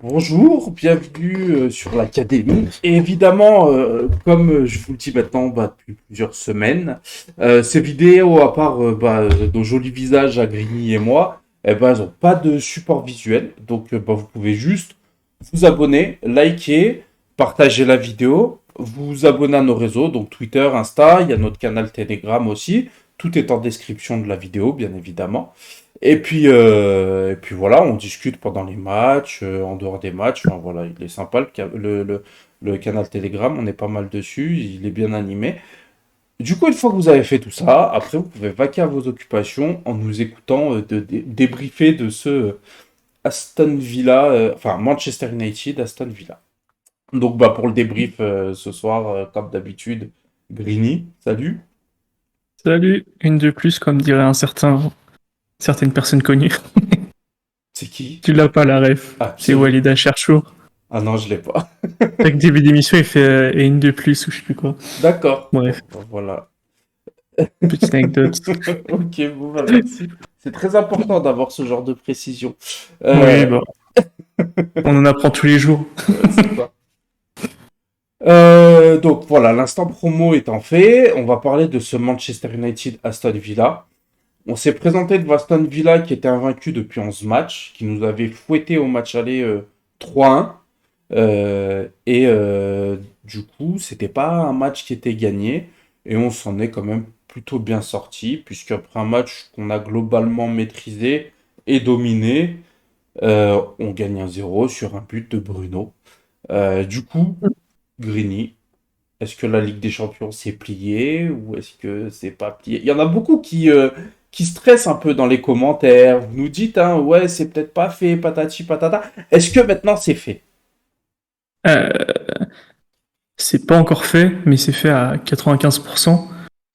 Bonjour, bienvenue sur l'Académie. Et évidemment, comme je vous le dis maintenant depuis plusieurs semaines, ces vidéos, à part nos jolis visages à Grigny et moi, elles n'ont pas de support visuel. Donc vous pouvez juste vous abonner, liker, partager la vidéo, vous abonner à nos réseaux, donc Twitter, Insta, il y a notre canal Telegram aussi. Tout est en description de la vidéo, bien évidemment. Et puis voilà, on discute pendant les matchs, en dehors des matchs. Enfin voilà, il est sympa le canal Telegram, on est pas mal dessus, il est bien animé. Du coup, une fois que vous avez fait tout ça, après vous pouvez vaquer à vos occupations en nous écoutant débriefer de ce Aston Villa, enfin Manchester United, Aston Villa. Donc pour le débrief ce soir, comme d'habitude, Greeny, salut. Salut, une de plus, comme dirait certaines personnes connues. C'est qui? Tu l'as pas la ref, Ah, c'est qui? Walid Acharchour. Ah non, je l'ai pas. Chaque début d'émission, il fait et une de plus ou je sais plus quoi. D'accord. Bref, Voilà. petite anecdote. Ok, bon, merci. C'est très important d'avoir ce genre de précision. Oui, Euh, bah, on en apprend tous les jours. ouais, c'est ça. Donc voilà, l'instant promo étant fait, on va parler de ce Manchester United Aston Villa. On s'est présenté devant Aston Villa qui était invaincu depuis 11 matchs, qui nous avait fouetté au match aller 3-1. Du coup, c'était pas un match qui était gagné et on s'en est quand même plutôt bien sorti, puisqu'après un match qu'on a globalement maîtrisé et dominé, on gagne 1-0 sur un but de Bruno. Du coup, Grigny, est-ce que la Ligue des Champions s'est pliée ou est-ce que c'est pas plié? Il y en a beaucoup qui stressent un peu dans les commentaires. Vous nous dites, hein, ouais, c'est peut-être pas fait, patati patata. Est-ce que maintenant c'est fait? Euh, c'est pas encore fait, mais c'est fait à 95%.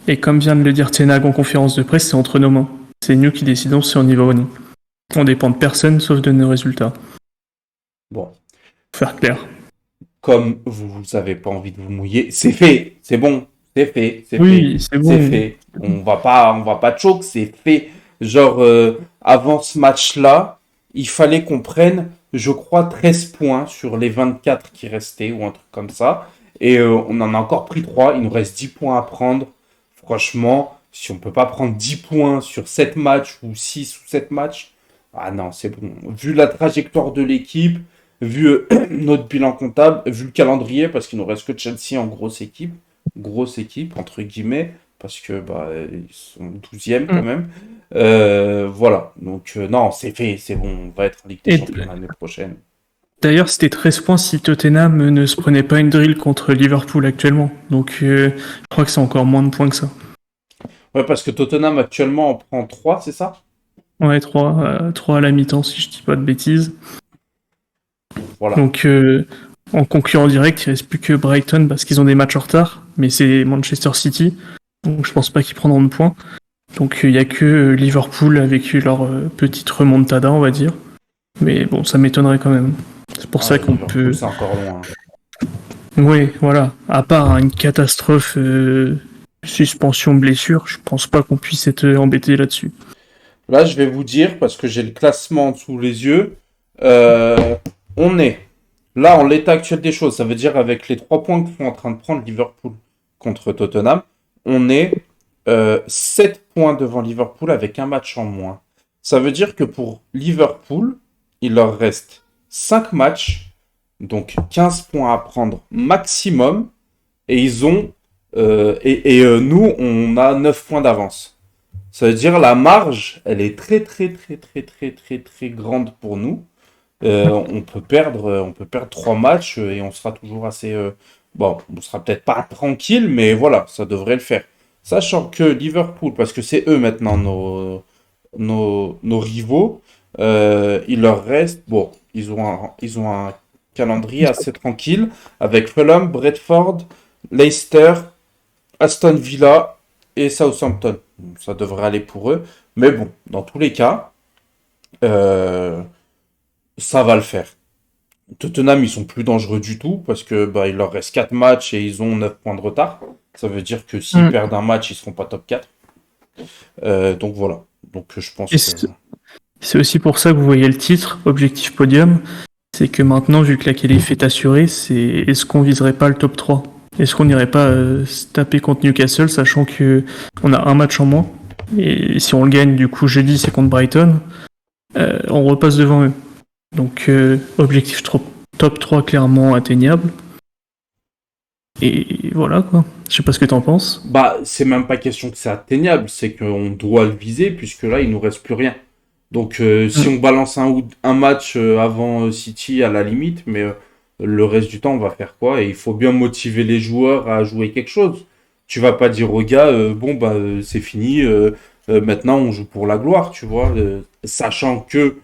Et comme vient de le dire Tenag en conférence de presse, c'est entre nos mains. C'est nous qui décidons si on y va ou non. On dépend de personne sauf de nos résultats. Bon, Pour faire clair. comme vous n'avez pas envie de vous mouiller, c'est fait, c'est bon, c'est fait, c'est fait, Oui, c'est c'est bon. fait. On va pas choke, c'est fait. Genre, avant ce match-là, il fallait qu'on prenne, je crois, 13 points sur les 24 qui restaient, ou un truc comme ça. Et on en a encore pris 3, il nous reste 10 points à prendre. Franchement, si on peut pas prendre 10 points sur 7 matchs, ou 6 ou 7 matchs, ah non, c'est bon. Vu la trajectoire de l'équipe, vu notre bilan comptable, vu le calendrier, parce qu'il nous reste que Chelsea en grosse équipe, entre guillemets, parce que ils sont 12e quand Mm. même. Voilà, donc non, c'est fait, c'est bon, on va être en Ligue des Et Champions l'année prochaine. d'ailleurs, c'était 13 points si Tottenham ne se prenait pas une drill contre Liverpool actuellement. Donc, je crois que c'est encore moins de points que ça. Ouais, parce que Tottenham actuellement en prend 3, c'est ça? Ouais, 3 à la mi-temps, si je dis pas de bêtises. Voilà. Donc, en concurrent direct, il reste plus que Brighton parce qu'ils ont des matchs en retard. Mais c'est Manchester City. Donc, je pense pas qu'ils prendront de points. Donc, il y a que Liverpool avec leur petite remontada, on va dire. Mais bon, ça m'étonnerait quand même. C'est pour Ah ça ouais, qu'on Liverpool, peut. c'est encore loin. Oui, voilà. À part une catastrophe, suspension, blessure, je pense pas qu'on puisse être embêté là-dessus. Là, je vais vous dire, parce que j'ai le classement sous les yeux, euh, on est là en l'état actuel des choses. Ça veut dire avec les 3 points que sont en train de prendre Liverpool contre Tottenham, on est 7 points devant Liverpool avec un match en moins. Ça veut dire que pour Liverpool, il leur reste 5 matchs, donc 15 points à prendre maximum, et ils ont nous, on a 9 points d'avance. Ça veut dire la marge, elle est très très très très très très très grande pour nous. On peut perdre 3 matchs et on sera toujours assez. Bon, on sera peut-être pas tranquille, mais voilà, ça devrait le faire. Sachant que Liverpool, parce que c'est eux maintenant nos rivaux, il leur reste. Bon, ils ont un calendrier assez tranquille avec Fulham, Brentford, Leicester, Aston Villa et Southampton. Ça devrait aller pour eux. Mais bon, dans tous les cas, euh, ça va le faire. Tottenham, ils sont plus dangereux du tout parce que il leur reste 4 matchs et ils ont 9 points de retard. Ça veut dire que s'ils Mm. perdent un match, ils seront pas top 4. Donc voilà. Donc je pense Et que. c'est aussi pour ça que vous voyez le titre, Objectif Podium. c'est que maintenant, vu que la qualif est assurée, c'est est-ce qu'on viserait pas le top 3? Est-ce qu'on n'irait pas se taper contre Newcastle, sachant que on a un match en moins? Et si on le gagne, du coup, jeudi, c'est contre Brighton, on repasse devant eux. Donc, objectif top 3 clairement atteignable. Et voilà, quoi. Je sais pas ce que t'en penses. Bah, c'est même pas question que c'est atteignable, c'est qu'on doit le viser, puisque là, il nous reste plus rien. Donc, si on balance un match avant City à la limite, mais le reste du temps, on va faire quoi? Et il faut bien motiver les joueurs à jouer quelque chose. Tu vas pas dire aux gars, bon, bah, c'est fini, maintenant on joue pour la gloire, tu vois, sachant que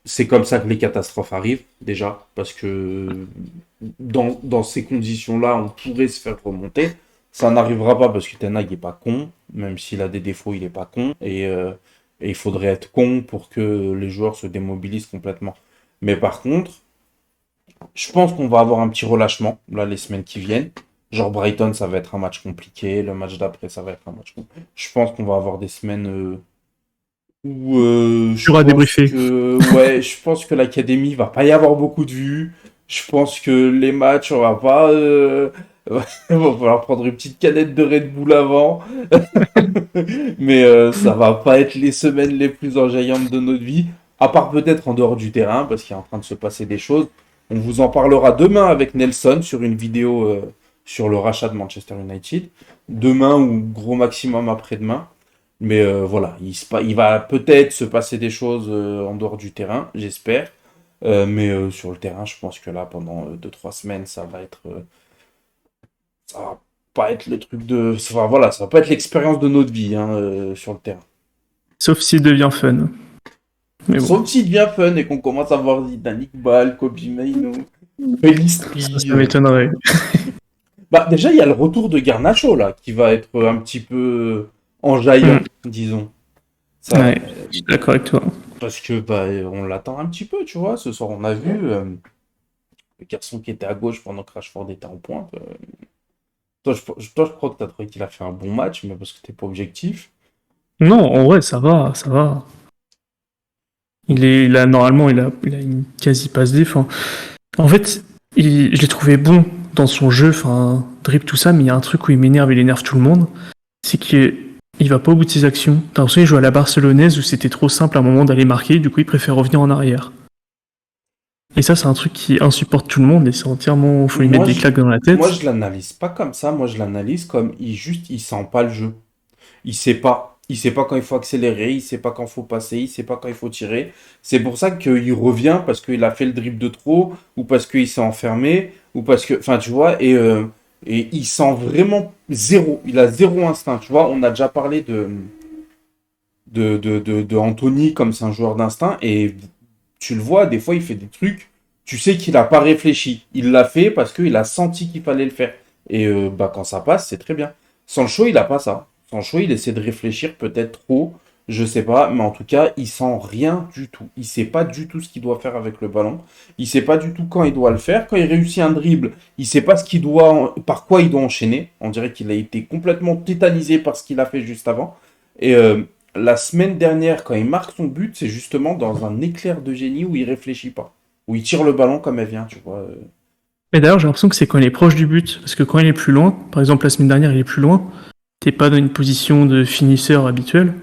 c'est comme ça que les catastrophes arrivent, déjà, parce que dans ces conditions-là, on pourrait se faire remonter. Ça n'arrivera pas parce que Ten Hag est pas con, même s'il a des défauts, il est pas con, et il faudrait être con pour que les joueurs se démobilisent complètement. Mais par contre, je pense qu'on va avoir un petit relâchement, là, les semaines qui viennent. Genre Brighton, ça va être un match compliqué, le match d'après, ça va être un match compliqué. Je pense qu'on va avoir des semaines où je Dur à pense débriefer. que ouais, je pense que l'académie va pas y avoir beaucoup de vues. Je pense que les matchs, on va pas il va falloir prendre une petite canette de Red Bull avant. Mais ça va pas être les semaines les plus enjaillantes de notre vie, à part peut-être en dehors du terrain parce qu'il est en train de se passer des choses. On vous en parlera demain avec Nelson sur une vidéo sur le rachat de Manchester United. Demain ou gros maximum après-demain. Mais voilà, il va peut-être se passer des choses en dehors du terrain, j'espère. Mais sur le terrain, je pense que là, pendant 2-3 semaines, ça va pas être le truc de. Voilà, ça va pas être l'expérience de notre vie hein, sur le terrain. Sauf s'il devient fun. Mais bon, Sauf s'il devient fun et qu'on commence à voir Zidane Iqbal, Kobe Mainoo, Pelistri. ça m'étonnerait. Bah, déjà, il y a le retour de Garnacho, là, qui va être un petit peu enjaillant, disons. Ça, Ouais, je suis d'accord avec toi. parce que bah, on l'attend un petit peu, tu vois. Ce soir, on a vu le garçon qui était à gauche pendant que Rashford était en pointe. Toi, je crois que tu as trouvé qu'il a fait un bon match, mais parce que t'es pas objectif. Non, en vrai, ça va, ça va. Normalement, il a une quasi passe déf. Hein. En fait, je l'ai trouvé bon dans son jeu, enfin, dribble tout ça, mais il y a un truc où il m'énerve et il énerve tout le monde, c'est qu'il va pas au bout de ses actions. T'as l'impression qu'il joue à la barcelonaise où c'était trop simple à un moment d'aller marquer, du coup il préfère revenir en arrière. Et ça, c'est un truc qui insupporte tout le monde et c'est entièrement, faut lui mettre Moi, des je, claques dans la moi, tête. je l'analyse pas comme ça. Moi, je l'analyse comme il sent pas le jeu. Il sait pas. Il sait pas quand il faut accélérer, il sait pas quand il faut passer, il sait pas quand il faut tirer. C'est pour ça qu'il revient parce qu'il a fait le dribble de trop, ou parce qu'il s'est enfermé, ou parce que. Enfin, tu vois, et il sent vraiment zéro. Il a zéro instinct. Tu vois, on a déjà parlé de Anthony comme c'est un joueur d'instinct, et tu le vois, des fois, il fait des trucs, tu sais qu'il a pas réfléchi. Il l'a fait parce qu'il a senti qu'il fallait le faire. Et bah, quand ça passe, c'est très bien. Sans le show, il a pas ça. Sans le show, il essaie de réfléchir peut-être trop, je sais pas, mais en tout cas, il sent rien du tout. Il sait pas du tout ce qu'il doit faire avec le ballon. Il sait pas du tout quand il doit le faire. Quand il réussit un dribble, il sait pas par quoi il doit enchaîner. On dirait qu'il a été complètement tétanisé par ce qu'il a fait juste avant. Et la semaine dernière, quand il marque son but, c'est justement dans un éclair de génie où il réfléchit pas. Où il tire le ballon comme elle vient, tu vois. Et d'ailleurs, j'ai l'impression que c'est quand il est proche du but, parce que quand il est plus loin, par exemple la semaine dernière, il est plus loin, t'es pas dans une position de finisseur habituel,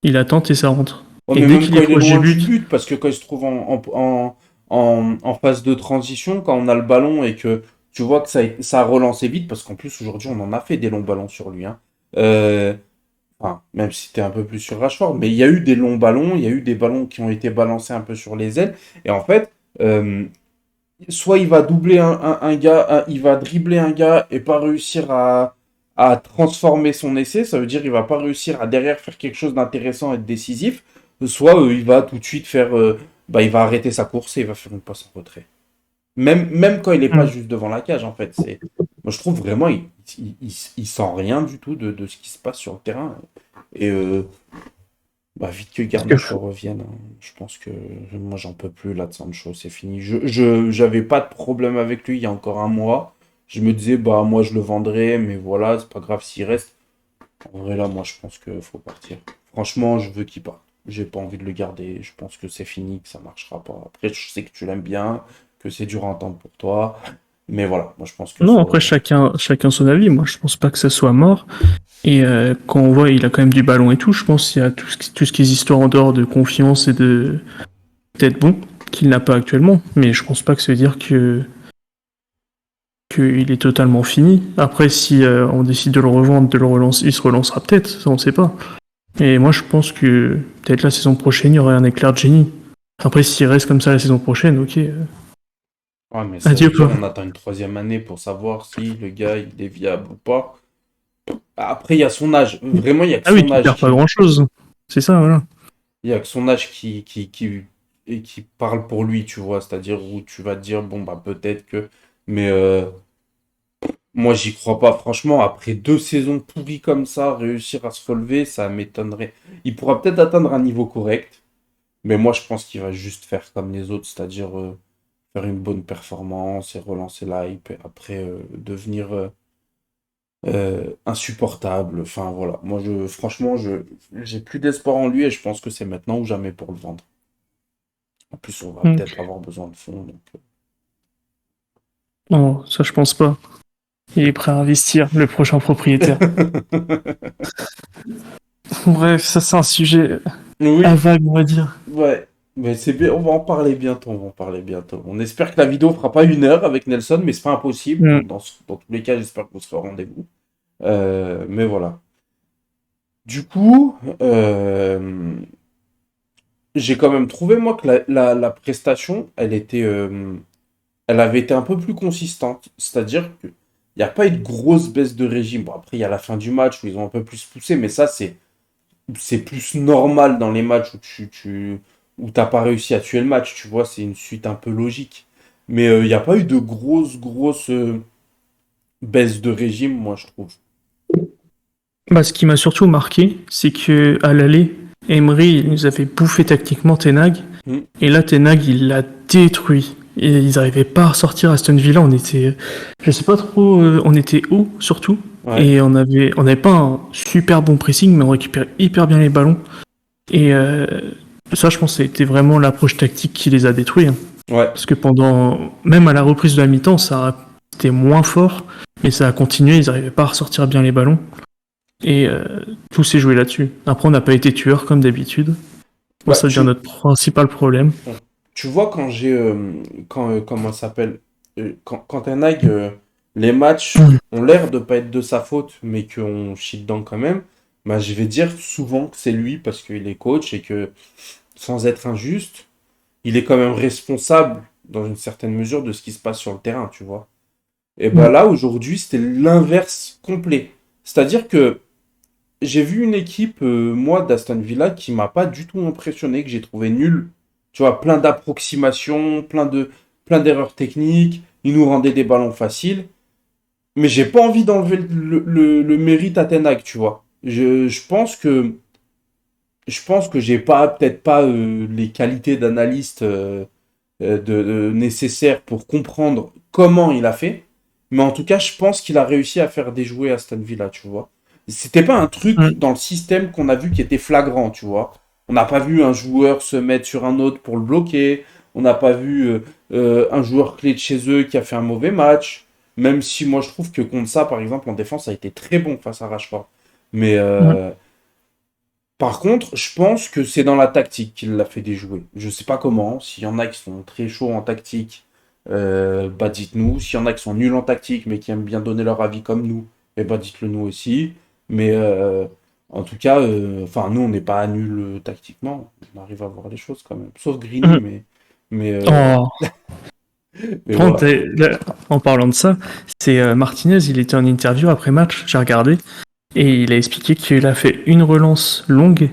il attend et ça rentre. Ouais, Et mais dès même qu'il quand est il est proche du loin du but, but, parce que quand il se trouve en phase de transition, quand on a le ballon et que tu vois que ça a relancé vite, parce qu'en plus aujourd'hui on en a fait des longs ballons sur lui. Hein. Euh, enfin, même si c'était un peu plus sur Rashford, mais il y a eu des longs ballons, il y a eu des ballons qui ont été balancés un peu sur les ailes. Et en fait, soit il va doubler un gars, il va dribbler un gars et pas réussir à transformer son essai, ça veut dire il va pas réussir à derrière faire quelque chose d'intéressant et de décisif, soit il va tout de suite faire, bah, il va arrêter sa course et il va faire une passe en retrait. Même quand il est pas hmm, juste devant la cage, en fait, moi je trouve vraiment, il sent rien du tout de ce qui se passe sur le terrain. Et bah, vite que parce que Garnacho revienne, hein. Je pense que moi j'en peux plus là de Sancho, c'est fini. J'avais pas de problème avec lui il y a encore un mois. Je me disais, bah moi je le vendrais, mais voilà, c'est pas grave s'il reste. En vrai là, moi je pense qu'il faut partir. Franchement, je veux qu'il parte. J'ai pas envie de le garder. Je pense que c'est fini, que ça marchera pas. Après, je sais que tu l'aimes bien. que c'est dur à entendre pour toi. Mais voilà, moi je pense que Non, après, chacun son avis. Moi, je pense pas que ça soit mort. Et quand on voit, il a quand même du ballon et tout, je pense qu'il y a tout ce qui est histoire en dehors de confiance et d'être bon, qu'il n'a pas actuellement. Mais je pense pas que ça veut dire qu'il est totalement fini. Après, si on décide de le revendre, de le relancer, il se relancera peut-être, ça on sait pas. Et moi, je pense que peut-être la saison prochaine, il y aurait un éclair de génie. Après, s'il reste comme ça la saison prochaine, ok. Ouais, mais ça veut Adieu, dire quoi. on attend une troisième année pour savoir si le gars il est viable ou pas. Après, il y a son âge. Vraiment, il y a que Ah oui, son tu âge perds pas grand-chose. C'est ça, voilà. il y a que son âge qui parle pour lui, tu vois. C'est-à-dire où tu vas te dire, bon, bah peut-être que. Mais moi, j'y crois pas. Franchement, après 2 saisons pourries comme ça, réussir à se relever, ça m'étonnerait. Il pourra peut-être atteindre un niveau correct, mais moi, je pense qu'il va juste faire comme les autres, c'est-à-dire faire une bonne performance et relancer la hype et après devenir insupportable. Enfin, voilà. Moi, franchement, j'ai plus d'espoir en lui et je pense que c'est maintenant ou jamais pour le vendre. En plus, on va Donc, peut-être avoir besoin de fonds. Donc, non, ça, je pense pas. Il est prêt à investir, le prochain propriétaire. Bref, ça, c'est un sujet à Oui, vague, on va dire. ouais. Mais c'est bien, on va en parler bientôt, on va en parler bientôt. On espère que la vidéo fera pas 1 heure avec Nelson, mais c'est pas impossible. Mm. Dans tous les cas, j'espère qu'on sera au rendez-vous. Mais voilà. Du coup, j'ai quand même trouvé, moi, que la prestation, elle avait été un peu plus consistante. C'est-à-dire qu'il n'y a pas eu de grosse baisse de régime. Bon, après, il y a la fin du match où ils ont un peu plus poussé, mais ça, c'est plus normal dans les matchs où où t'as pas réussi à tuer le match, tu vois, c'est une suite un peu logique. Mais il n'y a pas eu de grosses baisses de régime, moi, je trouve. Bah, ce qui m'a surtout marqué, c'est que à l'aller, Emery il nous avait bouffé tactiquement Tenag, Hmm, et là Tenag il l'a détruit. Et ils n'arrivaient pas à ressortir Aston Villa, on était, je sais pas trop, on était haut surtout, ouais, et on avait pas un super bon pressing, mais on récupérait hyper bien les ballons. Et ça, je pense, que c'était vraiment l'approche tactique qui les a détruits, hein. ouais. Parce que même à la reprise de la mi-temps, c'était moins fort, mais ça a continué, ils n'arrivaient pas à ressortir bien les ballons. Et tout s'est joué là-dessus. Après, on n'a pas été tueurs comme d'habitude. Moi, Bah, ça devient notre principal problème. tu vois, comment ça s'appelle? Quand un ag, les matchs ont l'air de pas être de sa faute, mais qu'on chie dedans quand même, bah, je vais dire souvent que c'est lui parce qu'il est coach et que, sans être injuste, il est quand même responsable dans une certaine mesure de ce qui se passe sur le terrain, tu vois. Et bah Mm. là, aujourd'hui, c'était l'inverse complet. C'est-à-dire que j'ai vu une équipe, moi, d'Aston Villa, qui m'a pas du tout impressionné, que j'ai trouvé nulle. Tu vois, plein d'approximations, plein d'erreurs techniques. Ils nous rendaient des ballons faciles. Mais j'ai pas envie d'enlever le mérite à Ten Hag, tu vois. Je pense que j'ai peut-être pas les qualités d'analyste nécessaires pour comprendre comment il a fait. Mais en tout cas, je pense qu'il a réussi à faire déjouer Aston Villa, tu vois. C'était pas un truc Mm. dans le système qu'on a vu qui était flagrant, tu vois. On n'a pas vu un joueur se mettre sur un autre pour le bloquer. On n'a pas vu un joueur clé de chez eux qui a fait un mauvais match. Même si moi je trouve que contre ça, par exemple, en défense, ça a été très bon face à Rashford. Mais Mm. par contre, je pense que c'est dans la tactique qu'il l'a fait déjouer. Je sais pas comment. S'il y en a qui sont très chauds en tactique, bah dites-nous. S'il y en a qui sont nuls en tactique, mais qui aiment bien donner leur avis comme nous, eh bah dites-le nous aussi. Mais en tout cas, enfin nous on n'est pas nuls tactiquement. On arrive à voir les choses quand même. Sauf Greeny, Mm. mais, Oh. mais Par contre, voilà. là, en parlant de ça, c'est Martinez, il était en interview après match, j'ai regardé, et il a expliqué qu'il a fait une relance longue.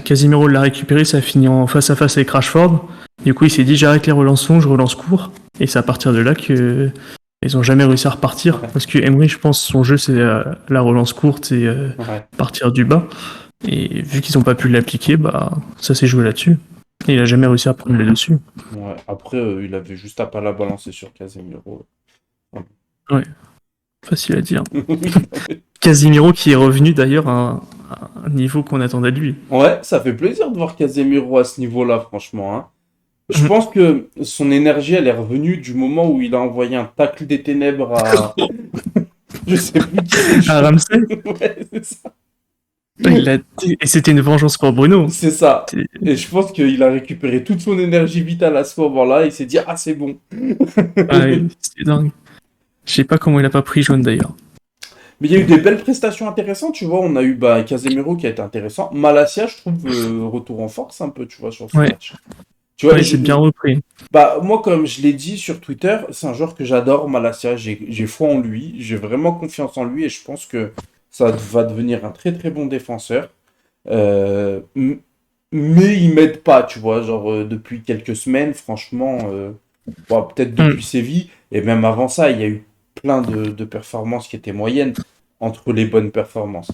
Casimiro l'a récupéré, ça a fini en face à face avec Rashford. Du coup, il s'est dit j'arrête les relances longues, je relance court. Et c'est à partir de là que ils ont jamais réussi à repartir. Ouais, Parce que Emery, je pense, son jeu c'est la relance courte et ouais, partir du bas. Et vu qu'ils n'ont pas pu l'appliquer, bah ça s'est joué là-dessus. Et il a jamais réussi à prendre les dessus. ouais. Après, il avait juste à pas la balancer sur Casemiro. Ouais, facile à dire. Oui. Casimiro qui est revenu d'ailleurs à un niveau qu'on attendait de lui. Ouais, ça fait plaisir de voir Casemiro à ce niveau-là, franchement, hein. Je pense que son énergie, elle est revenue du moment où il a envoyé un tacle des ténèbres à... Je sais plus qui c'est, Ah, Ramsey, Ouais, c'est ça. et c'était une vengeance pour Bruno. C'est ça. C'est Et je pense qu'il a récupéré toute son énergie vitale à ce moment-là. Il s'est dit, ah, c'est bon. ouais, c'était dingue. Je sais pas comment il a pas pris jaune d'ailleurs. Mais il y a eu des belles prestations intéressantes, tu vois. On a eu Casemiro qui a été intéressant. Malacia, je trouve, retour en force un peu, tu vois, sur ce Ouais, match. Tu vois, ouais, c'est bien repris. moi, comme je l'ai dit sur Twitter, c'est un joueur que j'adore, Malacia. J'ai foi en lui. J'ai vraiment confiance en lui et je pense que ça va devenir un très très bon défenseur. Euh, m- mais il m'aide pas, tu vois. Genre, depuis quelques semaines, franchement, peut-être Hmm. depuis Séville, et même avant ça, il y a eu plein de performances qui étaient moyennes entre les bonnes performances.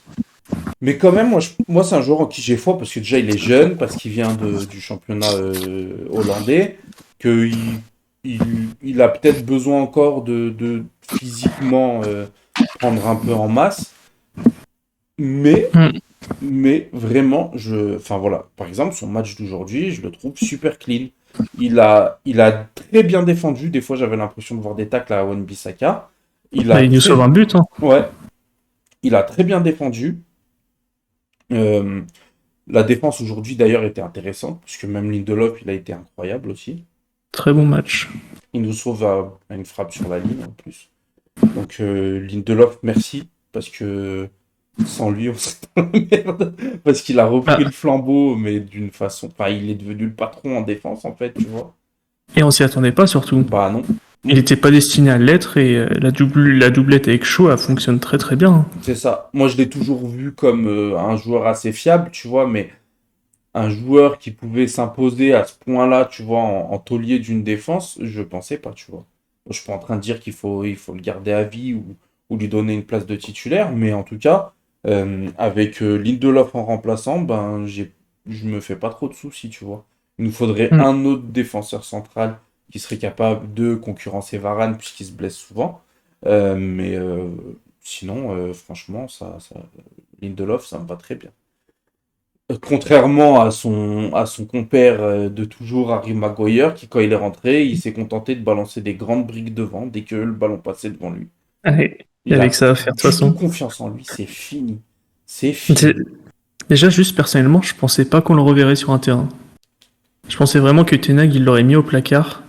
Mais quand même, moi c'est un joueur en qui j'ai foi parce que déjà il est jeune, parce qu'il vient du championnat hollandais, qu'il a peut-être besoin encore de physiquement prendre un peu en masse, mais, Hmm. mais vraiment, enfin voilà, par exemple, son match d'aujourd'hui, je le trouve super clean. Il a très bien défendu, des fois j'avais l'impression de voir des tacles à Wan-Bissaka. Il a Bah, il nous sauve très, un but, hein. ouais, il a très bien défendu. Euh, La défense aujourd'hui d'ailleurs était intéressante, puisque même Lindelof, il a été incroyable aussi. Très bon match. Il nous sauve à une frappe sur la ligne en plus. Donc Lindelof, merci, parce que sans lui, on serait dans la merde. Parce qu'il a repris le Bah, flambeau, mais d'une façon... Enfin, il est devenu le patron en défense, en fait, tu vois. et on s'y attendait pas surtout. Bah non. Il n'était pas destiné à l'être et la doublette avec Shaw, elle fonctionne très très bien, hein. C'est ça. Moi, je l'ai toujours vu comme un joueur assez fiable, tu vois, mais un joueur qui pouvait s'imposer à ce point-là, tu vois, en taulier d'une défense, je pensais pas, tu vois. Je suis pas en train de dire il faut le garder à vie ou lui donner une place de titulaire, mais en tout cas, avec Lindelof en remplaçant, je me fais pas trop de soucis, tu vois. Il nous faudrait Hmm. un autre défenseur central qui serait capable de concurrencer Varane puisqu'il se blesse souvent. Mais sinon, franchement, Lindelof, ça me va très bien. Contrairement à son compère de toujours, Harry Maguire, qui quand il est rentré, il s'est contenté de balancer des grandes briques devant dès que le ballon passait devant lui. Ouais. Il y Il avait que a ça à plus faire de toute du tout façon. confiance en lui, c'est fini. C'est C'est- fini. Déjà, juste personnellement, je pensais pas qu'on le reverrait sur un terrain. Je pensais vraiment que Tenag, il l'aurait mis au placard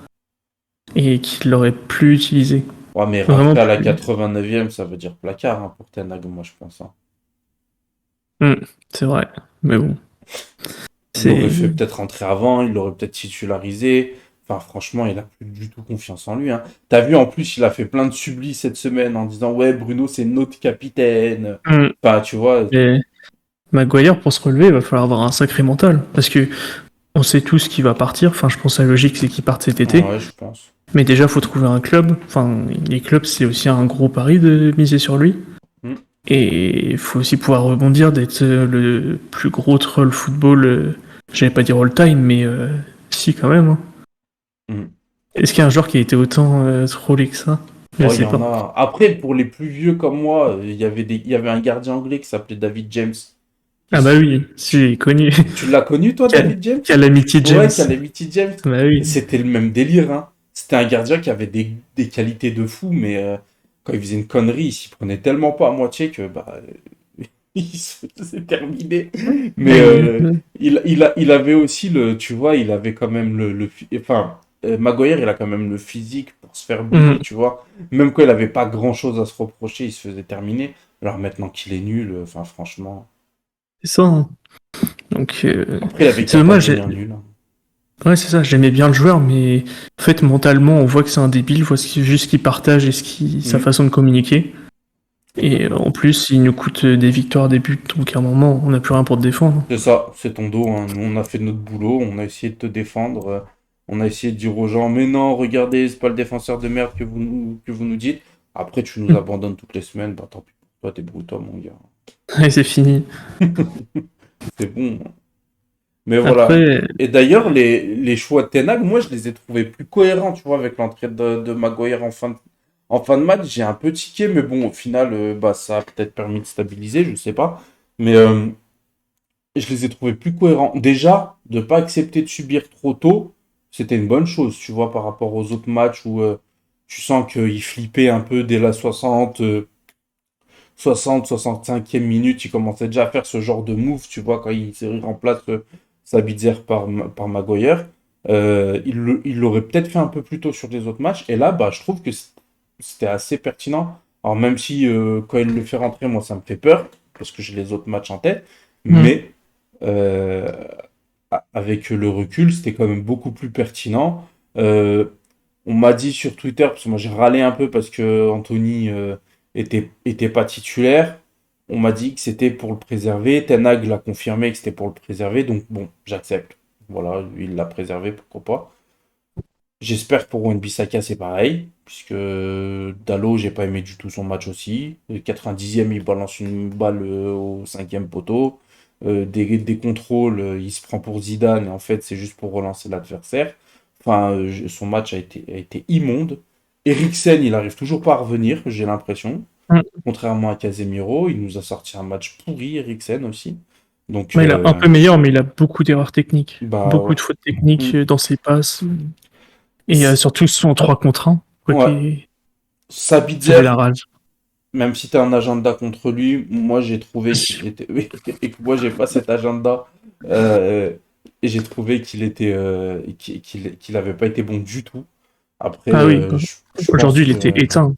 et qu'il l'aurait plus utilisé. Ouais, mais Vraiment rentrer à la plus. 89e, ça veut dire placard hein, pour Ten Hag, moi je pense, hein. Hmm, c'est vrai. Mais bon. Il l'aurait C'est. fait peut-être rentrer avant, il l'aurait peut-être titularisé. Enfin, franchement, il a plus du tout confiance en lui, hein. T'as vu, en plus, il a fait plein de sublis cette semaine en disant, ouais, Bruno, c'est notre capitaine. Hmm. Enfin, tu vois, Mais Maguire, pour se relever, il va falloir avoir un sacré mental. Parce que on sait tous qu'il va partir. Enfin, je pense que la logique, c'est qu'il parte cet été. ouais, je pense. Mais déjà, faut trouver un club. Enfin, les clubs, c'est aussi un gros pari de miser sur lui. Mm, Et il faut aussi pouvoir rebondir d'être le plus gros troll football. J'allais pas dire all time, mais si quand même, hein. mm. Est-ce qu'il y a un joueur qui a été autant trollé que ça? Je Oh, il y sais en pas. a. Après, pour les plus vieux comme moi, il y avait un gardien anglais qui s'appelait David James. Ah bah oui, c'est connu. Tu l'as connu, toi, Qui a, David James? qui a l'amitié de Ouais, James. qui a l'amitié James. Bah oui. C'était le même délire, hein. C'était un gardien qui avait des qualités de fou, mais quand il faisait une connerie, il s'y prenait tellement pas à moitié que c'est terminé. Mais il avait aussi tu vois, il avait quand même enfin, Maguire, il a quand même le physique pour se faire bully, Mm, tu vois. Même quand il avait pas grand-chose à se reprocher, il se faisait terminer. Alors maintenant qu'il est nul, enfin franchement. c'est ça, hein. Donc, Après, il avait c'est qu'à pas dommage. devenir nul, hein. Ouais, c'est ça, j'aimais bien le joueur, mais en fait, mentalement, on voit que c'est un débile, on voit juste ce qu'il partage et sa Mhm, façon de communiquer. Et complètement. en plus, il nous coûte des victoires, des buts, donc à un moment, on n'a plus rien pour te défendre. C'est ça, c'est ton dos, hein. Nous, on a fait notre boulot, on a essayé de te défendre, on a essayé de dire aux gens, mais non, regardez, c'est pas le défenseur de merde que vous nous dites. Après, tu nous abandonnes toutes les semaines, bah tant pis pour toi, débrouille-toi, mon gars. Et c'est fini. C'est bon, hein. Mais voilà. Après, Et d'ailleurs, les choix de Ten Hag, moi, je les ai trouvés plus cohérents, tu vois, avec l'entrée de Maguire en fin de match. J'ai un peu tiqué, mais bon, au final, ça a peut-être permis de stabiliser, je sais pas. Mais je les ai trouvés plus cohérents. Déjà, de pas accepter de subir trop tôt, c'était une bonne chose, tu vois, par rapport aux autres matchs où tu sens qu'il flippait un peu dès la 65e minute, il commençait déjà à faire ce genre de move, tu vois, quand il remplace Sabitzer par Maguire. Il l'aurait peut-être fait un peu plus tôt sur les autres matchs. Et là, bah, je trouve que c'était assez pertinent. Alors, même si quand il le fait rentrer, moi, ça me fait peur, parce que j'ai les autres matchs en tête. Mm. Mais euh, avec le recul, c'était quand même beaucoup plus pertinent. Euh, on m'a dit sur Twitter, parce que moi j'ai râlé un peu parce que Anthony était pas titulaire. On m'a dit que c'était pour le préserver. Ten Hag l'a confirmé que c'était pour le préserver. Donc bon, j'accepte. Voilà, lui, il l'a préservé, pourquoi pas. J'espère que pour Wan-Bissaka c'est pareil, puisque Dalot, j'ai pas aimé du tout son match aussi. Le 90e, il balance une balle au cinquième poteau. Des contrôles, il se prend pour Zidane, et en fait c'est juste pour relancer l'adversaire. Enfin, son match a été immonde. Eriksen, il arrive toujours pas à revenir, j'ai l'impression. Mm. Contrairement à Casemiro, il nous a sorti un match pourri, Eriksen aussi. Donc, Ouais, il a un peu meilleur, mais il a beaucoup d'erreurs techniques. bah Beaucoup ouais. de fautes techniques Mm. dans ses passes. Et S- surtout son 3 contre 1. Ouais. Côté... Ça Sabitzer, fait la rage. même si tu as un agenda contre lui, moi j'ai trouvé qu'il était. Oui, et que moi j'ai pas cet agenda. euh, et j'ai trouvé qu'il avait pas été bon du tout. Après, Ah oui, je pense aujourd'hui il était que. éteint.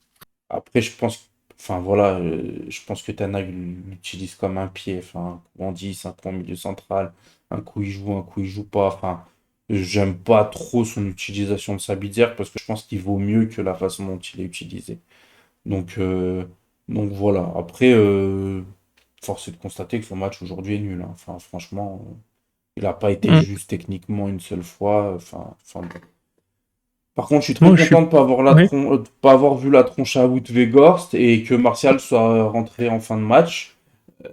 Après, je pense. Enfin voilà, je pense que Ten Hag l'utilise comme un pied. Enfin, un coup en 10, un coup en milieu central. Un coup il joue, un coup il joue pas. Enfin, j'aime pas trop son utilisation de Sabitzer parce que je pense qu'il vaut mieux que la façon dont il est utilisé. Donc, euh, donc voilà. Après, force est de constater que son match aujourd'hui est nul, hein. Enfin, franchement, il n'a pas été Mm. juste techniquement une seule fois. Enfin, bon. Par contre, je suis très Moi je suis. content de ne pas avoir, Ouais. pas avoir vu la tronche à Wout Weghorst et que Martial soit rentré en fin de match.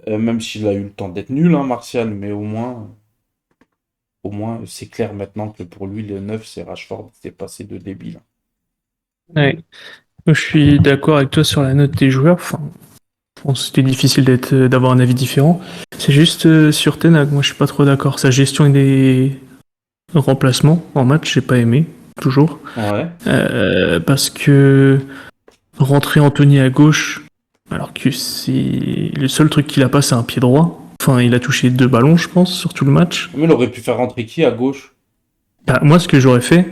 Même s'il a eu le temps d'être nul, hein, Martial, mais au moins c'est clair maintenant que pour lui, le 9 c'est Rashford. C'est passé de débile. Ouais. Moi, je suis d'accord avec toi sur la note des joueurs. Enfin, bon, c'était difficile d'avoir un avis différent. C'est juste sur Ten Hag, moi je suis pas trop d'accord. Sa gestion des remplacements en match, j'ai pas aimé, toujours. Ouais. Parce que rentrer Anthony à gauche, alors que c'est le seul truc qu'il a pas, c'est un pied droit. Enfin, il a touché 2 ballons, je pense, sur tout le match. Mais il aurait pu faire rentrer qui à gauche? Bah, moi, ce que j'aurais fait,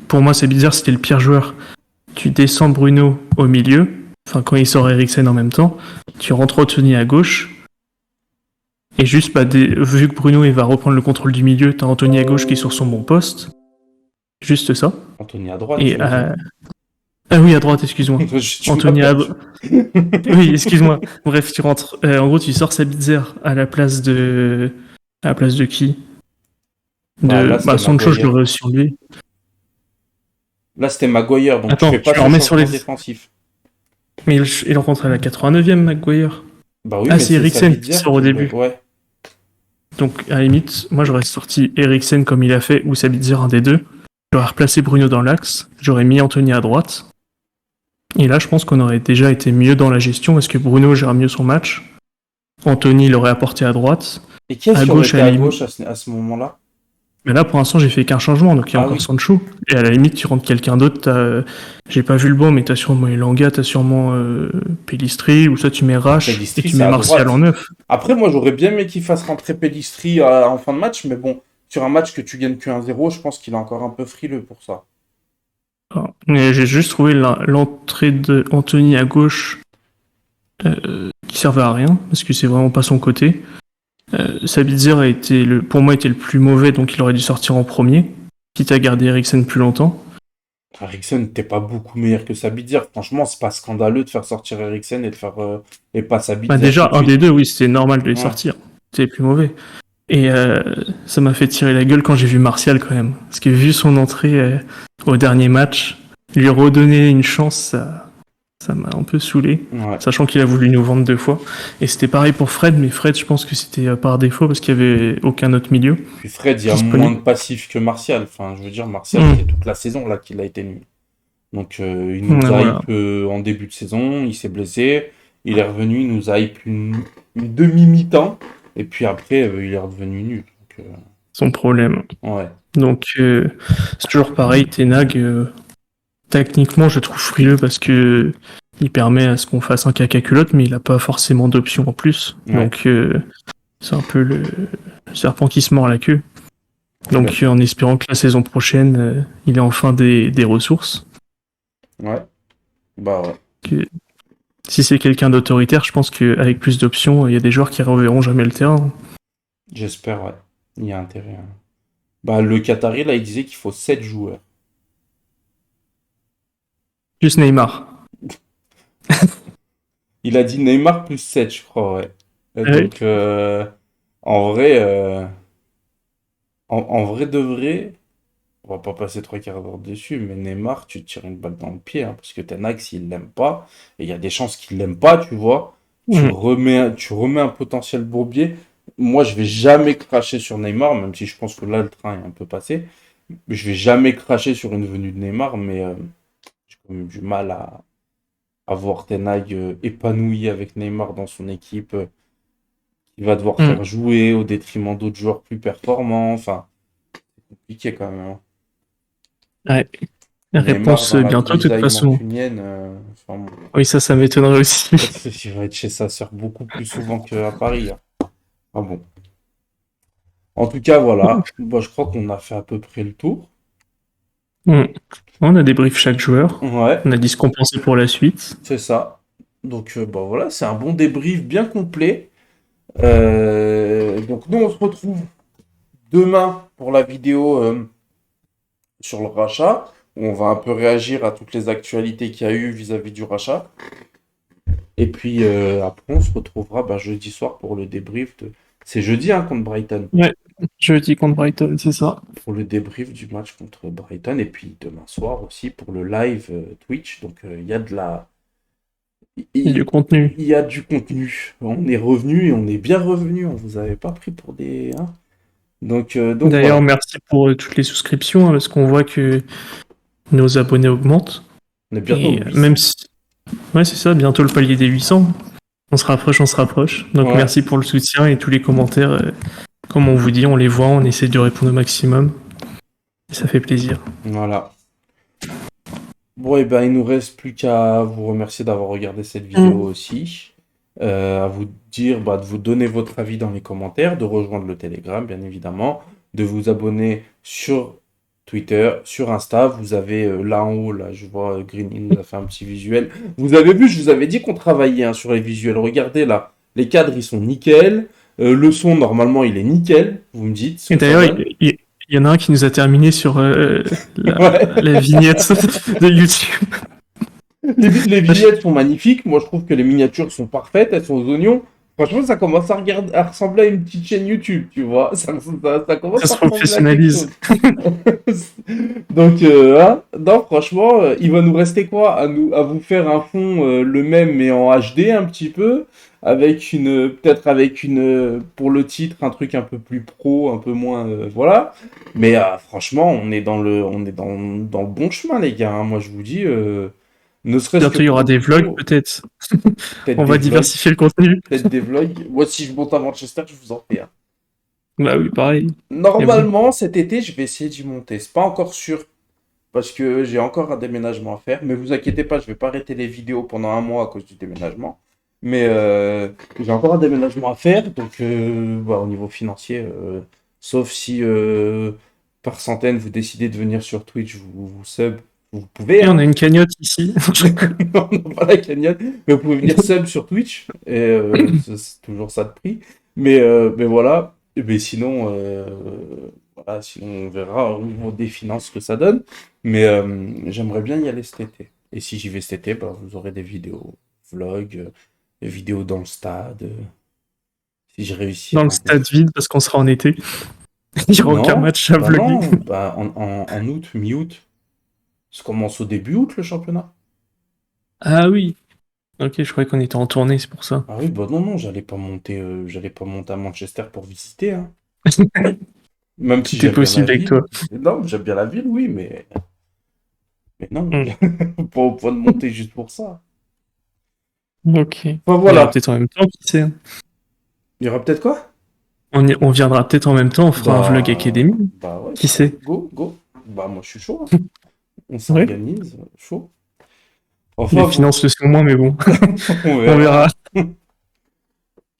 pour moi c'est bizarre, c'était le pire joueur. Tu descends Bruno au milieu, enfin quand il sort Eriksen en même temps, tu rentres Anthony à gauche, et juste bah, vu que Bruno il va reprendre le contrôle du milieu, t'as Anthony à gauche qui est sur son bon poste, juste ça. Anthony à droite, Et tu me dis. ah oui, à droite, excuse-moi. Tu m'as Anthony à... perdu. Oui, excuse-moi. Bref, tu rentres. En gros, tu sors Sabitzer à la place de. À la place de qui? Bah, De. là, Bah, c'était Sancho, je Maguire. l'aurais aussi enlevé. Là, c'était Maguire, donc tu Attends, fais pas tu le ce remets sur les. changement défensif. Mais il rentre à la 89e, Maguire. Bah oui, Ah, mais c'est c'est Eriksen qui Sabitzer sort au qui le. début. Ouais. Donc, à la limite, moi, j'aurais sorti Eriksen comme il a fait, ou Sabitzer, un des deux. J'aurais replacé Bruno dans l'axe. J'aurais mis Anthony à droite. Et là, je pense qu'on aurait déjà été mieux dans la gestion, parce que Bruno gère mieux son match. Anthony l'aurait apporté à droite. Et qui est-ce À qui aurait gauche, à été la à limite. gauche à ce moment-là? Mais là, pour l'instant, j'ai fait qu'un changement, donc il y a Ah encore oui. Sancho. Et à la limite, tu rentres quelqu'un d'autre. J'ai pas vu le bon, mais t'as sûrement Elanga, t'as sûrement Pellistri, ou ça, tu mets Bah, Rash et Pellistri, tu c'est mets à Martial en droite. neuf. Après, moi, j'aurais bien aimé qu'il fasse rentrer Pellistri en fin de match, mais bon, sur un match que tu gagnes que 1-0, je pense qu'il est encore un peu frileux pour ça. Mais j'ai juste trouvé l'entrée de Anthony à gauche qui servait à rien, parce que c'est vraiment pas son côté. Sabitzer pour moi, était le plus mauvais, donc il aurait dû sortir en premier, quitte à garder Eriksen plus longtemps. Eriksen n'était pas beaucoup meilleur que Sabitzer. Franchement, c'est pas scandaleux de faire sortir Eriksen et pas Bah Sabitzer tout déjà, de un suite. des deux, oui, c'était normal de les Ouais. sortir. C'était les plus mauvais. Et ça m'a fait tirer la gueule quand j'ai vu Martial quand même. Parce que vu son entrée au dernier match, lui redonner une chance, ça m'a un peu saoulé. Ouais. Sachant qu'il a voulu nous vendre 2 fois. Et c'était pareil pour Fred, mais Fred, je pense que c'était par défaut parce qu'il n'y avait aucun autre milieu Puis Fred, il y a moins de disponible. passifs que Martial. Enfin, je veux dire, Martial, Hmm. c'est toute la saison là qu'il a été nul. Donc, il Ouais, nous a voilà. hype en début de saison, il s'est blessé, il est revenu, il nous a hype une demi-mi-temps, et puis après, il est redevenu nul. Donc, son problème. Ouais. Donc, c'est toujours pareil, Ten Hag, techniquement, je le trouve frileux parce que il permet à ce qu'on fasse un caca culotte, mais il n'a pas forcément d'options en plus. Ouais. Donc, c'est un peu le serpent qui se mord la queue. Donc, Ouais. en espérant que la saison prochaine, il ait enfin des ressources. Ouais. Bah ouais. Que, si c'est quelqu'un d'autoritaire, je pense qu'avec plus d'options, il y a des joueurs qui reverront jamais le terrain. J'espère, ouais. Il y a intérêt, hein. Bah, le Qatari, là, il disait qu'il faut 7 joueurs. Juste Neymar. Il a dit Neymar plus 7, je crois, ouais. Et Ouais. donc, en vrai, en vrai de vrai, on va pas passer 3 quarts d'heure dessus, mais Neymar, tu te tires une balle dans le pied, hein, parce que Ten Hag, s'il l'aime pas, et il y a des chances qu'il l'aime pas, tu vois, Mm. tu remets un potentiel bourbier. Moi, je vais jamais cracher sur Neymar, même si je pense que là, le train est un peu passé. Je vais jamais cracher sur une venue de Neymar, mais j'ai quand même du mal à voir Ten Hag épanoui avec Neymar dans son équipe, qui va devoir Mm. faire jouer au détriment d'autres joueurs plus performants. Enfin, compliqué quand même, hein. Ouais. Neymar Réponse dans la bientôt, de toute grisaille façon. mancunienne, enfin, bon, Oui, ça m'étonnerait aussi. il va être chez sa sœur beaucoup plus souvent qu'à Paris, hein. Ah bon. En tout cas, voilà. Bon, je crois qu'on a fait à peu près le tour. Mm. On a débrief chaque joueur. Ouais, On a dit ce qu'on pensait pour la suite. c'est ça. Donc, bah voilà, c'est un bon débrief bien complet. Donc, nous, on se retrouve demain pour la vidéo sur le rachat, où on va un peu réagir à toutes les actualités qu'il y a eu vis-à-vis du rachat. Et puis après, on se retrouvera bah, jeudi soir pour le débrief de... C'est jeudi hein, contre Brighton. Ouais, jeudi contre Brighton, c'est ça. Pour le débrief du match contre Brighton. Et puis demain soir aussi pour le live Twitch. Donc il y a de la... Il y a du contenu. Il y a du contenu. On est revenu et on est bien revenu. On vous avait pas pris pour des... hein. Donc D'ailleurs, voilà. merci pour toutes les souscriptions, hein, parce qu'on voit que nos abonnés augmentent. On est bientôt au Et même 800. si... Ouais, c'est ça, bientôt le palier des 800. On se rapproche, on se rapproche. Donc Ouais, merci pour le soutien et tous les commentaires. Comme on vous dit, on les voit, on essaie de répondre au maximum. Et ça fait plaisir. voilà. Bon, et ben, il nous reste plus qu'à vous remercier d'avoir regardé cette vidéo Mm. aussi. À vous dire bah, de vous donner votre avis dans les commentaires, de rejoindre le Telegram, bien évidemment, de vous abonner sur Twitter, sur Insta. Vous avez là en haut, là, je vois Green il nous a fait un petit visuel. Vous avez vu, je vous avais dit qu'on travaillait hein, sur les visuels. Regardez là, les cadres, ils sont nickel. Le son, normalement, il est nickel. Vous me dites ce Et que ça d'ailleurs, donne. il y en a un qui nous a terminé sur Ouais. la vignette de YouTube. Les vignettes sont magnifiques. Moi, je trouve que les miniatures sont parfaites. Elles sont aux oignons. Franchement, ça commence à ressembler à une petite chaîne YouTube, tu vois. Ça Ça commence à se ressembler à quelque professionnalise. chose. Donc, hein, non, franchement, il va nous rester quoi? À vous faire un fond le même, mais en HD un petit peu. Avec peut-être avec pour le titre, un truc un peu plus pro, un peu moins, voilà. Mais franchement, on est dans le bon chemin, les gars, hein. Moi, je vous dis. Ne serait-ce que Bientôt, il y pour aura le des vlogs, vidéo, peut-être. peut-être On des va vlogs, diversifier le contenu. peut-être des vlogs. Moi, si je monte à Manchester, je vous en fais un. Bah oui, pareil. Mais bon, Normalement, cet été, je vais essayer d'y monter. C'est pas encore sûr parce que j'ai encore un déménagement à faire. Mais vous inquiétez pas, je vais pas arrêter les vidéos pendant un mois à cause du déménagement. Mais j'ai encore un déménagement à faire. Donc, bah, au niveau financier, sauf si par centaine vous décidez de venir sur Twitch, vous sub, vous pouvez, et on a hein. une cagnotte ici. Non, on n'a pas la cagnotte, mais vous pouvez venir sub sur Twitch, et c'est toujours ça de prix. Mais voilà, et ben sinon, voilà, sinon on verra au niveau des finances ce que ça donne. Mais j'aimerais bien y aller cet été. Et si j'y vais cet été, bah, vous aurez des vidéos, vlogs, des vidéos dans le stade, si j'ai réussi à Dans le remplir. stade vide, parce qu'on sera en été. Il n'y aura aucun Non, match à bah vlogger. non, bah en août, mi-août, ça commence au début août le championnat. Ah oui. Ok, je croyais qu'on était en tournée, c'est pour ça. Ah oui, bah non, non, j'allais pas monter à Manchester pour visiter, hein. Même si Tout est j'aime bien la possible avec ville. toi. Non, j'aime bien la ville, oui, mais non, Hmm. pas au point de monter juste pour ça. Ok. Enfin On ira voilà. peut-être en même temps, qui sait, hein. Il y aura peut-être quoi? On viendra peut-être en même temps, on fera un vlog Academy. Bah ouais, Qui sait? go. Bah moi je suis chaud, hein. On Ouais. s'organise, chaud. Les Enfin, finances le sont moins, mais bon, on on verra. verra.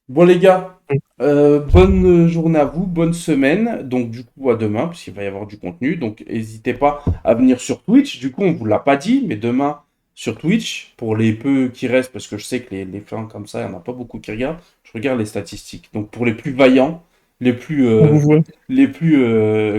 Bon les gars, bonne journée à vous, bonne semaine. Donc du coup à demain, parce qu'il va y avoir du contenu. Donc n'hésitez pas à venir sur Twitch. Du coup on vous l'a pas dit, mais demain sur Twitch, pour les peu qui restent, parce que je sais que les fins comme ça, il n'y en a pas beaucoup qui regardent. Je regarde les statistiques. Donc pour les plus vaillants, les plus, On vous voit.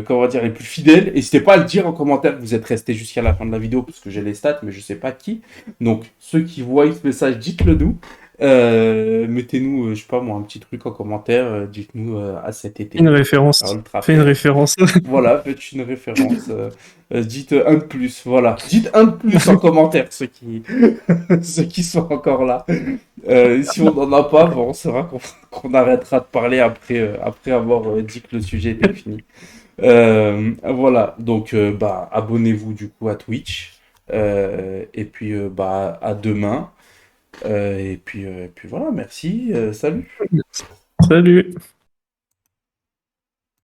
comment dire, les plus fidèles, n'hésitez pas à le dire en commentaire que vous êtes restés jusqu'à la fin de la vidéo, parce que j'ai les stats, mais je sais pas qui. Donc ceux qui voient ce message, dites-le nous. Mettez-nous, je sais pas moi, un petit truc en commentaire, dites-nous à cet Une été. référence. Alors, le Fais une trappé. référence. Voilà, faites une référence. Dites un de plus, voilà. Dites un de plus en commentaire, ceux qui sont encore là. Si on n'en a pas, bon, on saura qu'on arrêtera de parler après avoir dit que le sujet était fini. Voilà, donc bah, abonnez-vous du coup à Twitch. Et puis bah, à demain. Et puis voilà, merci, salut. Salut.